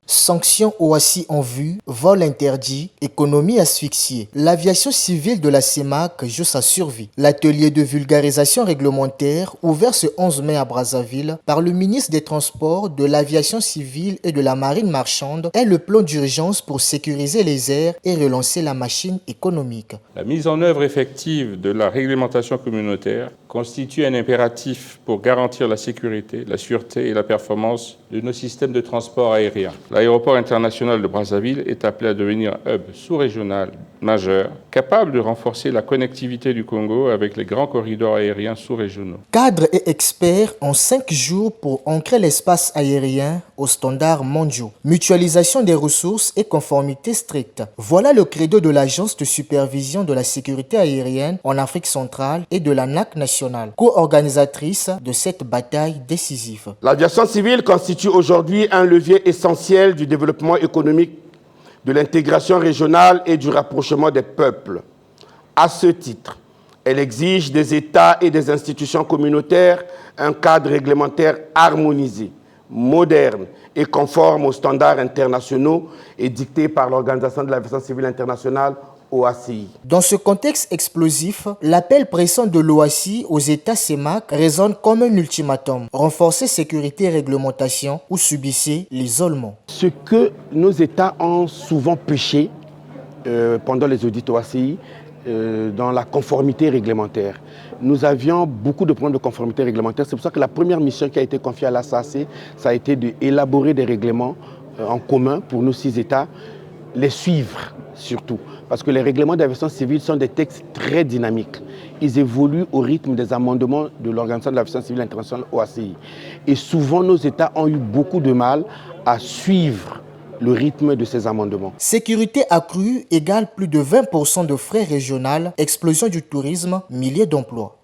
Sanctions OACI en vue, vol interdit, économie asphyxiée. L'aviation civile de la CEMAC joue sa survie. L'atelier de vulgarisation réglementaire, ouvert ce 11 mai à Brazzaville par le ministre des Transports, de l'Aviation civile et de la Marine marchande, est le plan d'urgence pour sécuriser les airs et relancer la machine économique. La mise en œuvre effective de la réglementation communautaire constitue un impératif pour garantir la sécurité, la sûreté et la performance de nos systèmes de transport aérien. L'aéroport international de Brazzaville est appelé à devenir un hub sous-régional majeur, capable de renforcer la connectivité du Congo avec les grands corridors aériens sous-régionaux. Cadres et experts en 5 jours pour ancrer l'espace aérien aux standards mondiaux. Mutualisation des ressources et conformité stricte. Voilà le credo de l'Agence de supervision de la sécurité aérienne en Afrique centrale et de l'ANAC nationale, co-organisatrice de cette bataille décisive. L'aviation civile constitue aujourd'hui un levier essentiel du développement économique, de l'intégration régionale et du rapprochement des peuples. À ce titre, elle exige des États et des institutions communautaires un cadre réglementaire harmonisé, moderne et conforme aux standards internationaux et dictés par l'Organisation de l'aviation civile internationale, OACI. Dans ce contexte explosif, l'appel pressant de l'OACI aux États CEMAC résonne comme un ultimatum. Renforcer sécurité et réglementation ou subissez l'isolement. Ce que nos États ont souvent péché pendant les audits OACI, dans la conformité réglementaire. Nous avions beaucoup de problèmes de conformité réglementaire. C'est pour ça que la première mission qui a été confiée à la SAC, ça a été d'élaborer des règlements en commun pour nos 6 États, les suivre surtout. Parce que les règlements d'aviation civile sont des textes très dynamiques. Ils évoluent au rythme des amendements de l'Organisation de l'aviation civile internationale OACI. Et souvent, nos États ont eu beaucoup de mal à suivre le rythme de ces amendements. Sécurité accrue égale plus de 20% de frais régionaux, explosion du tourisme, milliers d'emplois.